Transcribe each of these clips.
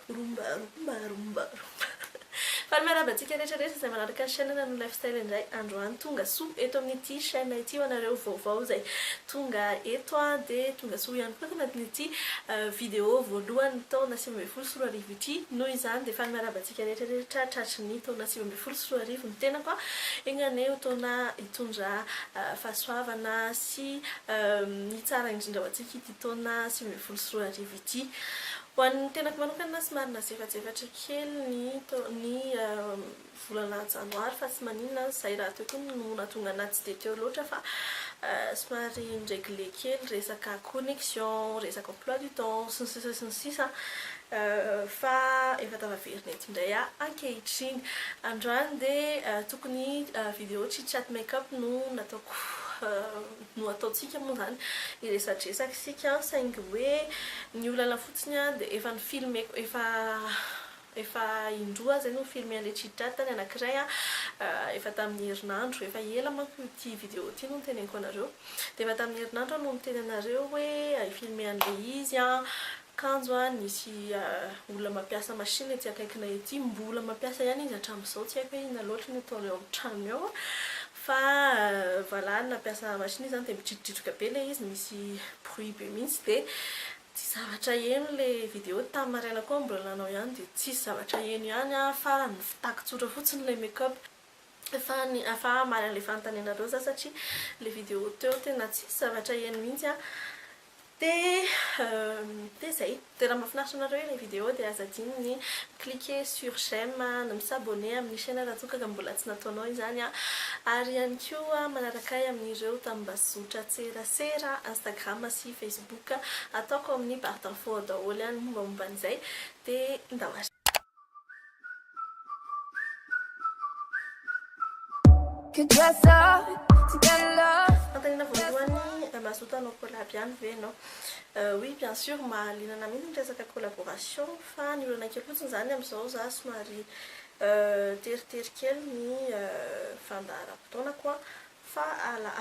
rumba. Fa miarabantsika rehetrarehetra izay manaraka ny chaîne no lifestyle indray androany tonga soa eto amin'ity chaîne ity ho anareo vaovao izay tonga eto dia tonga soa ihany koa anatin'ity vidéo voalohany taona 2024 ity noho izany dia fa miarabantsika rehetrarehetra tratry ny taona 2024 ny tena koa egnaneo taona hitondra fahasoavana sy ny tsara indrindra ho antsika ity taona 2024 ity. Ho an'ny tenako manokana somary nasefatsefatra kely ny volana janoary fa tsy maninona izay raha teo koa no nahatonga anahy tsy dia teo loatra fa somary miregle kely resaka connexion, resaka emploi du temps sy ny sisa fa efa tavaverina eto indray ankehitriny. Androany dia tokony vidéo chit-chat make-up no nataoko no ataontsika moa zany iresadresaka isika saingy hoe ny olana fotsiny dia efa ny filmeko efa indroa zay no filme an'ilay chit-chat ny anankiray efa tamin'ny herinandro efa ela manko ity vidéo ity no niteneniko anareo dia efa tamin'ny herinandro no niteny anareo hoe filme an'ilay izy kanjo nisy olona mampiasa machine ety akaikina ety mbola mampiasa ihany izy hatramin'izao tsy haiko hoe inona loatra ny ataony eo amin'ny trano eo fa valany nampiasa machine izany dia mitritritritroka be ilay izy misy bruit be mihitsy dia tsy zavatra eno ilay vidéo tamin'ny maraina koa mbola nanao ihany dia tsisy zavatra eno ihany fa nivitako tsotra fotsiny ilay make-up fa mary an'ilay fanontanianareo za satria ilay vidéo teo tena tsisy zavatra eno mihitsy dia zay dia raha mahafinaritra anareo ilay vidéo dia aza adiny ny cliquer sur j'aime na misabonner amin'ny chaîne raha toa ka mbola tsy nataonao izany ary ihany koa manaraka ahy amin'ireo tambazotra tserasera Instagram sy Facebook ataoko amin'ny barre d'infos daholo ihany mombamomba an'izay dia ndavatra. Antanina voalohany mazoto anao collab ihany ve ianao? Oui bien sûr mahalinana mihitsy ny resaka collaboration fa ny olana kely fotsiny zany amin'izao za somary teritery kely ny fandaharam-potoana koa fa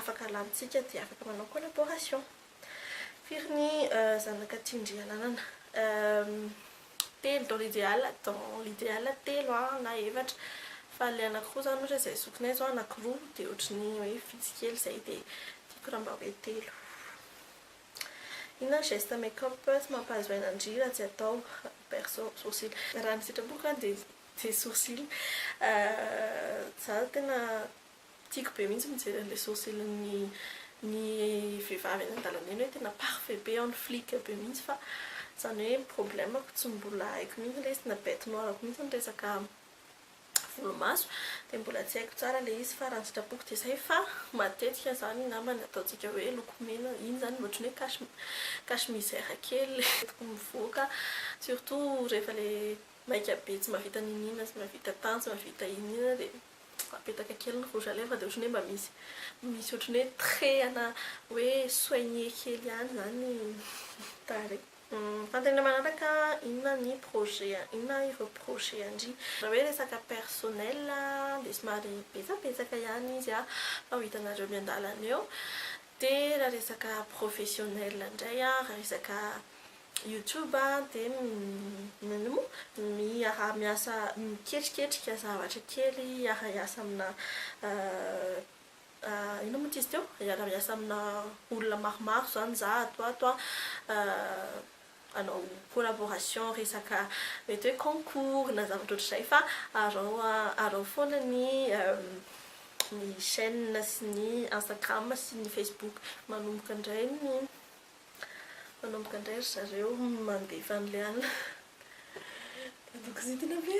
afaka alantsika dia afaka manao collaboration. Firy ny zanaka tindry alanana telo dans l'idéal telo na efatra fa ilay anankiroa zany ohatra izay zokinay zao anankiroa dia ohatrany hoe fitsikely izay dia tiako raha mba hoe telo. Inona geste make-up tsy mampahazo aina indrira tsy atao perso sourcil raha ny sitrapoka dia sourcil za tena tiako be mihitsy mijery an'ilay sourcil ny vehivavy any an-dalana eny hoe tena parfait be en flic be mihitsy fa zany hoe problemako tsy mbola haiko mihitsy ilay izy na bête noire mihitsy ny resaka volomaso dia mbola tsy haiko tsara ilay izy fa raha ny sitrapoka dia izay fa matetika zany ngambany ataontsika hoe lokomena iny zany ohatrany hoe cache misère kely toko mivoaka surtout rehefa ilay maika be tsy mahavita ninina sy mahavita tany sy mahavita inina dia apetaka kely ny rouge à lèvres dia ohatrany hoe mba misy ohatrany hoe trait ana hoe soigné kely ihany zany tare. Fantanina manaraka inona ny projet inona ireo projet andry raha hoe resaka personnel dia somary betsabetsaka ihany izy fa ho hitanareo miandalana eo dia raha resaka professionnel indray raha resaka YouTube dia miasa miketriketrika zavatra kely hiasa amina ino moa izy teo miasa amina olona maromaro zany za ato anao collaboration resaka mety hoe concours na zavatra ohatr'izay fa arao foana ny chaîne sy ny Instagram sy ny Facebook manomboka indray ry zareo mandefa an'ilay alina adoko zitina be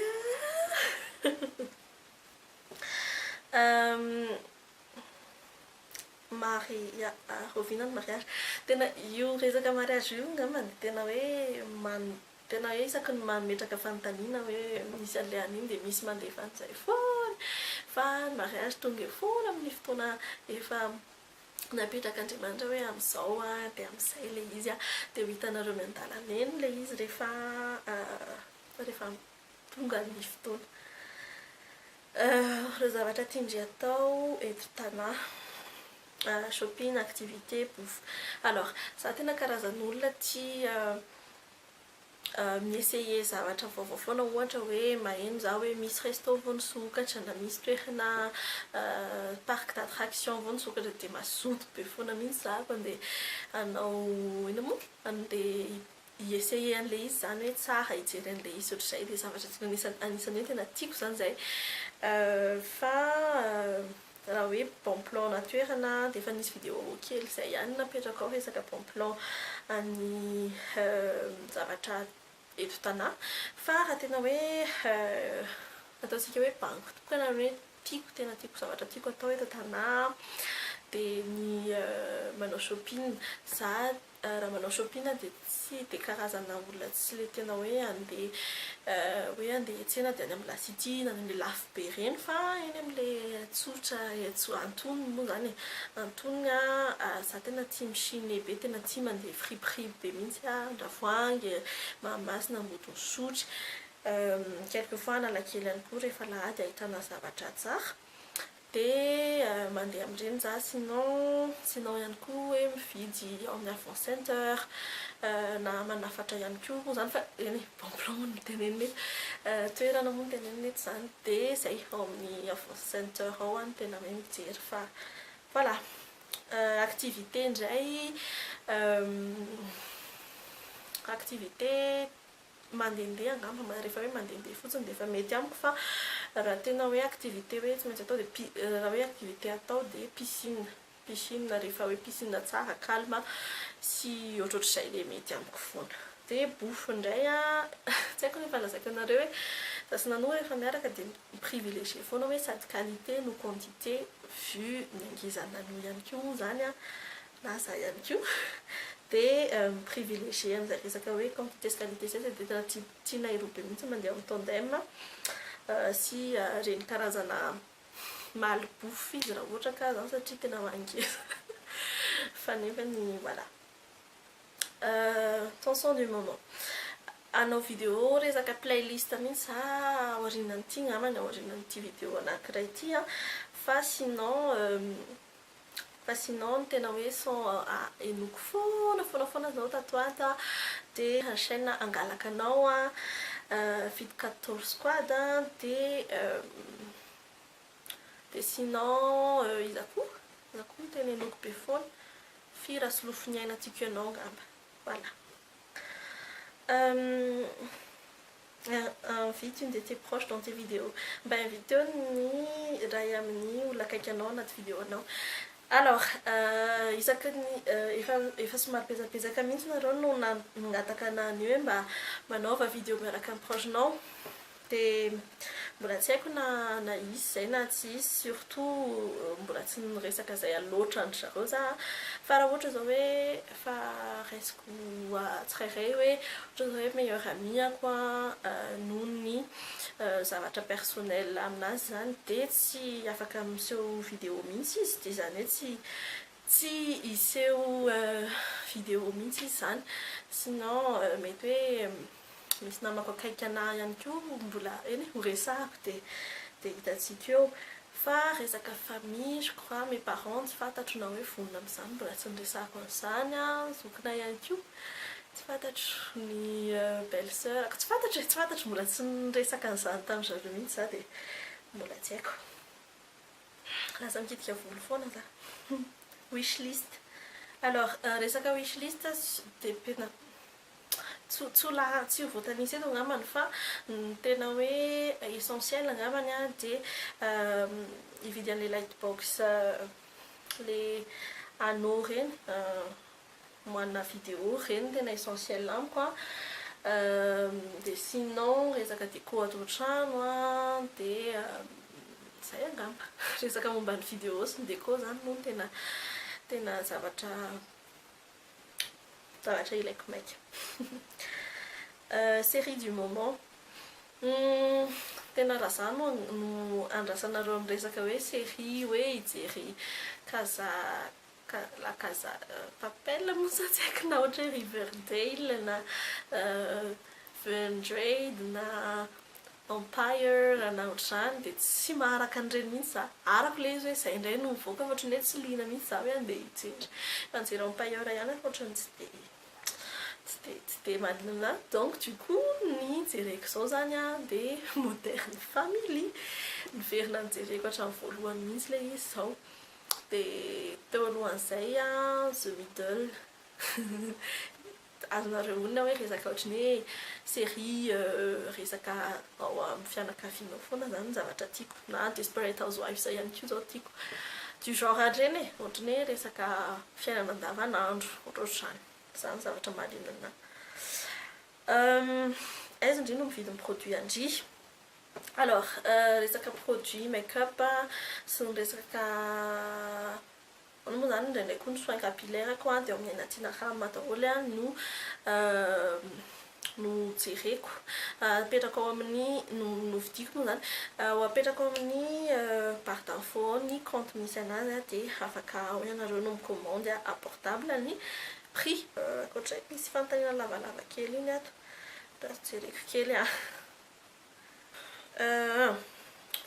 rovinany mariage tena io resaka mariage io ngambany tena hoe isaky ny mametraka fanontaniana hoe misy an'ilay an'iny dia misy mandefa an'izay foana fa ny mariage tonga foana amin'ny fotoana efa napetraka Andriamanitra hoe amin'izao dia amin'izay ilay izy dia ho hitanareo miandalana eny ilay izy rehefa tonga ny fotoana. Ireo zavatra tindry atao eto tanahy shopping, activité, bouffe. Alors, ça tena karazan'olona tia miessayer zavatra vaovao foana ohatra hoe maheno za hoe misy resto vao nisokatra na misy toerana parc d'attraction vao nisokatra dia mazoto be foana mihitsy za andeha hanao ina moa andeha hiessayer an'ilay izy zany hoe tsara hijery an'ilay izy ohatr'izay dia zavatra anisan'ny hoe tena tiako zany zay fa raha hoe bon plan na toerana dia efa nisy vidéo kely izay ihany napetraka ao resaka bon plan any zavatra eto tanà fa raha tena hoe ataontsika hoe bango tokana hoe tena tiako zavatra tiako atao eto tanà dia ny manao shopping za raha manao shopping dia tsy dia karazana olona tsy le tena hoe andeha hiantsena dia any amin'ny La City na amin'ilay lafo be reny fa eny amin'ilay tsotra Antonony moa zany Antonony za tena tia michine be tena tia mandeha friperie be mihitsy Andravoahangy Mahamasina Ambodisotry quelquefois Analakely ihany koa rehefa lahady ahitana zavatra tsara dia mandeha amin'ireny za sinon ihany koa hoe mividy ao amin'ny Avon Center na manafatra ihany koa zany fa eny bon plan moa no tenenina toerana moa no tenenina eto zany dia zay ao amin'ny Avon Center ao any tena hoe mijery fa voilà activité indray activité mandehandeha angamba rehefa hoe mandehandeha fotsiny dia efa mety amiko fa raha tena hoe activité hoe tsy maintsy atao dia raha hoe activité atao dia piscine rehefa hoe piscine tsara calme sy ohatrohatr'izay le mety amiko foana dia bofo indray tsy haiko rehefa lazaiko anareo hoe za sy nanoa rehefa miaraka dia privilégié foana hoe sady qualité no quantité vu ny angizanano ihany koa zany na za ihany koa dia privilégié amin'izay resaka hoe quantité sy qualité zay dia tena tianay roa be mihitsy mandeha amin'ny tandem sy reny karazana malibofo izy raha ohatra ka zany satria tena mangeza fa nefany voilà chanson du moment hanao vidéo resaka playlist mihitsy za aorianan'ity ngamany aorianan'ity vidéo anankiray ity fa sinon tena hoe son enoko foana zao tatoata dia chaîne angalaka anao vidy 14 squad dia sinon iza koa tena enoko be foana fira sy lofoniaina tiako ianao ngamba voilà invite une de tes proches dans tes vidéos invite ny ray amin'ny olona akaiky anao anaty vidéo anao alors isaky ny efa somary pezapezaka mihitsy nareo no nangataka anany hoe mba manaova vidéo miaraka amin'ny proche-nao dia mbola tsy haiko na izy zay na tsy izy surtout mbola tsy niresaka zay loatra andry zareo za fa raha ohatra zao hoe fa raisiko tsirairay hoe ohatra zao hoe meilleur ami-ako noho ny zavatra personnel aminazy zany dia tsy afaka miseho vidéo mihitsy izy dia zany hoe tsy hiseho vidéo mihitsy izy zany sinon mety hoe misy namako akaiky anahy ihany koa mbola eny horesahako dia hitantsika eo fa resaka famille je crois mes parents tsy fantatro na hoe vonona amin'izany mbola tsy niresahako an'izany zokinay ihany koa tsy fantatro ny belle sœur tsy fantatro mbola tsy niresaka an'izany tamin'izareo mihitsy za dia mbola tsy haiko lasa mikitika volo foana za wishlist alors resaka wishlist dia pena tsy voatanisa eto angambany fa tena hoe essentiel angambany dia hividy an'ilay lightbox le anneau reny moana vidéo reny tena essentiel amiko dia sinon resaka déco ato an-trano dia zay angamba resaka momba ny vidéo sy ny déco zany no tena zavatra ilaiko maika série du moment tena raha zany no andrasanareo amin'ny resaka hoe série hoe hijery la Casa Papel moa sa tsy haiko na ohatra hoe Riverdale na Vendrede na Empire na ohatr'izany dia tsy maharaka an'ireny mihitsy za arako le izy hoe izay indray no mivoaka fa ohatrany hoe tsy liana mihitsy za hoe andeha hijery fanjery Empire ihany ohatrany tsy dia tsy dia mahalina anahy. Donc du coup ny jereko zao zany a dia Modern Family niverina nijereko hatramin'ny voalohany mihitsy ilay izy zao. Dia teo alohan'izay a The Middle azonareo olona hoe resaka ohatrany hoe série resaka ao amin'ny fianakaviana foana zany ny zavatra tiako, na Desperate Housewives ihany koa zao tiako du genre reny e, ohatrany hoe resaka fiainana andavanandro ohatrohatr'izany, zany zavatra mahaliana anahy. Aiza indrindra no mividy produit andry? Alors resaka produit make-up sy ny resaka ano moa zany indraindray koa ny soin capillaire ko dia amin'ny Natina Rama daholo no jereko. Apetraka ao amin'ny no vidiko moa zany apetraka ao amin'ny barre d'info ny compte misy anazy dia afaka ao ianareo no mikomandy apportable ny prix. Ankoatray misy fanontaniana lavalava kely iny ato da jereko kely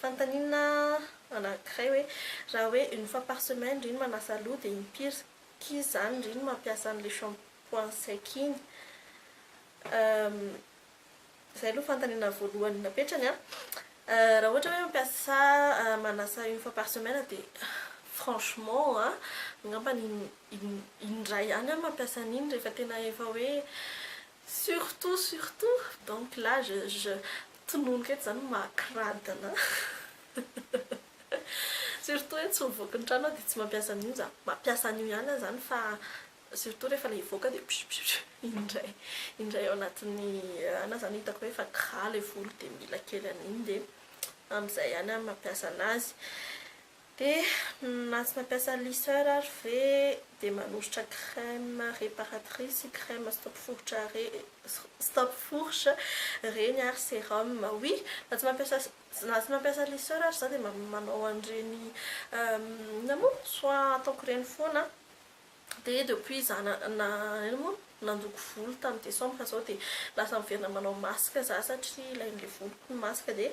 fanontaniana anankiray hoe raha hoe une fois par semaine ndriny manasa loha dia impiry zany ndriny mampiasa an'ilay shampoing sec iny. Zay aloha fanontaniana voalohany napetrany raha ohatra hoe mampiasa manasa une fois par semaine dia franchement angamba indray ihany mampiasa an'iny rehefa tena efa hoe surtout donc là je tononika eto zany makradana surtout hoe tsy mivoaka ny trano dia tsy mampiasa an'io za mampiasa an'io ihany zany fa surtout rehefa ilay hivoaka dia indray ao anatin'ny ana zany hitako hoe efa gras ilay volo dia mila kely an'iny dia amin'izay ihany mampiasa anazy. Dia na tsy mampiasa lisseur ary ve dia manositra crème réparatrice, crème stop fourche reny ary sérum. Oui, na tsy mampiasa lisseur ary za dia manao an'ireny soin ataoko ireny foana. Dia depuis za nandoko volo tamin'ny décembre zao dia lasa miverina manao masque za satria ilain'ilay voloko ny masque dia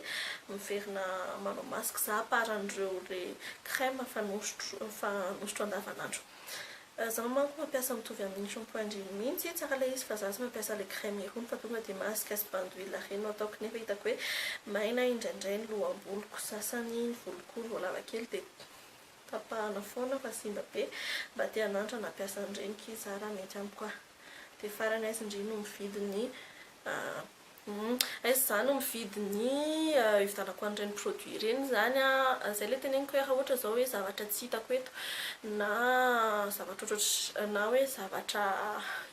miverina manao masque za paran'ireo le crème fanosotro andavanandro. Zaho manko mampiasa mitovy amin'ny shampoing indriny mihitsy tsara ilay izy fa za tsy mampiasa le crème irony fa tonga dia masque sy bain d'huile reny ataoko nefa hitako hoe maina indraindray ny lohamboloko sasany ny voloko lava kely dia tapahana foana fa simba be mba tia hananitra nampiasa an'ireny kizara mety amiko dia farany aiza indriny no mividy ny aiza zany no mividy ny hividanako an'ireny produit ireny zany zay le teneniko raha ohatra zao hoe zavatra tsy hitako eto na zavatra na hoe zavatra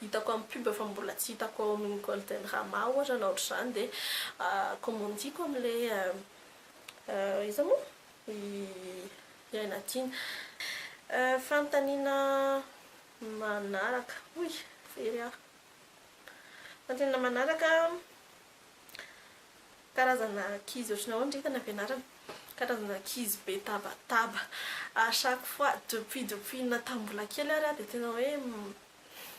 hitako amin'ny pub fa mbola tsy hitako ao amin'ny Golden Rama ohatra na ohatr'izany dia commandiko amin'ilay iza moa Natina. Fanontaniana manaraka very fanontaniana manaraka karazana kizy ohatrana ahoana ndreka nampianarana karazana kizy be tabataba à chaque fois depuis natambola kely ary dia tena hoe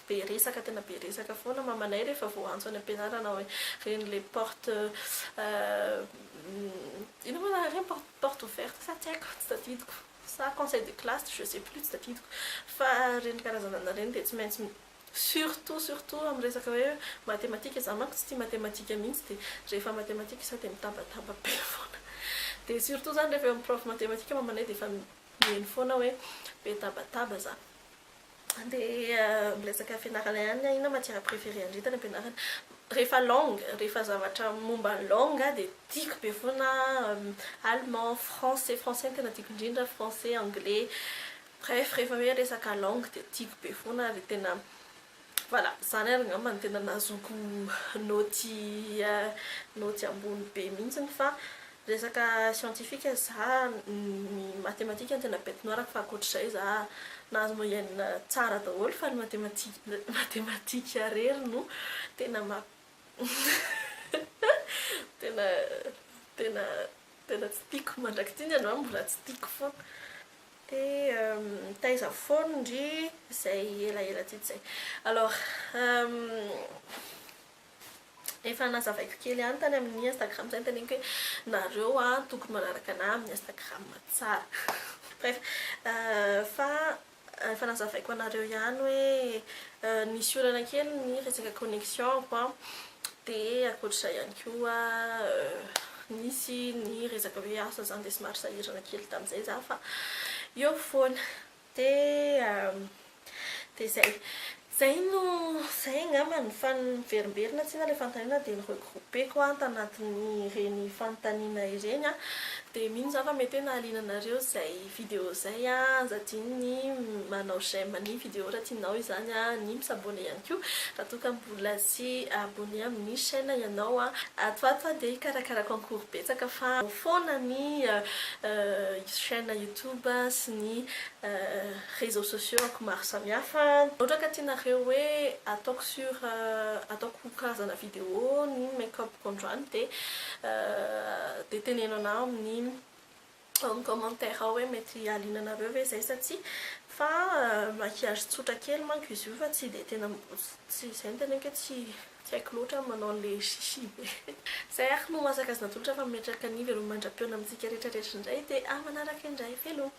be resaka tena be resaka foana mamanay rehefa vao antso any ampianarana hoe reny le porte ino moa reny porte ouverte sa tsy haiko tsy tadidiko sa conseil de classe je sais plus tsy tadidiko fa reny karazana reny dia tsy maintsy surtout amin'ny resaka hoe matematika za manko tsy tia matematika mihitsy dia rehefa matematika isa dia mitabataba be foana dia surtout zany rehefa amin'ny prof matematika mamanay dia efa mihaino foana hoe be tabataba za. Dia miresaka fianarana ihany ina matière préférée andritana ampianarana rehefa langue rehefa zavatra momba ny langue dia tiako be foana allemand français ny tena tiako indrindra français anglais bref rehefa hoe resaka langue dia tiako be foana ary tena voilà zany ary angamba ny tena nazoko noty ambony be mihitsy fa resaka scientifique za ny matematika tena bête noire fa ankoatr'izay za nahazo moyenne tsara daholo fa ny matematika rery no tena tena tsy tiako mandraky ty ny andro mbola tsy tiako foana. Dia taiza foana ndry zay elaela ty zay. Alors efa nazavaiko kely ihany tany amin'ny Instagram zay teneniko hoe nareo tokony manaraka anahy amin'ny Instagram tsara bref fa efa nazavaiko anareo ihany hoe nisy olana kely ny resaka connexion-ko a dia akoatr'izay ihany koa nisy ny resaka hoe asa zany dia somary sahirana kely tamin'izay za fa eo foana dia zay angamba ny faniverimberina tsy na ilay fanontaniana dia ny regroupeko tanatin'ny ireny fanontaniana ireny a dia mino za fa mety hoe nahaliana anareo zay vidéo zay a za tiany manao j'aime ny vidéo raha tianao izany a ny misabone ihany koa raha toa ka mbola tsy abonné amin'ny chaîne ianao a atoato dia karakara concours betsaka fa foana ny chaîne YouTube sy ny réseaux sociaux ako maro samihafa ohatra ka tianareo hoe ataoko karazana vidéo ny make-up conjoint dia teneno anao amin'ny commentaire hoe mety aliana anareo ve zay sa tsy fa maquillage tsotra kely manko izy io fa tsy dia tena tsy izay ny tena hoe tsy haiko loatra manao an'ilay chichi be zay ary no masaka azy natolotra fa mimetraka ny velomandrapiona amintsika rehetrarehetra indray dia manaraka indray veloma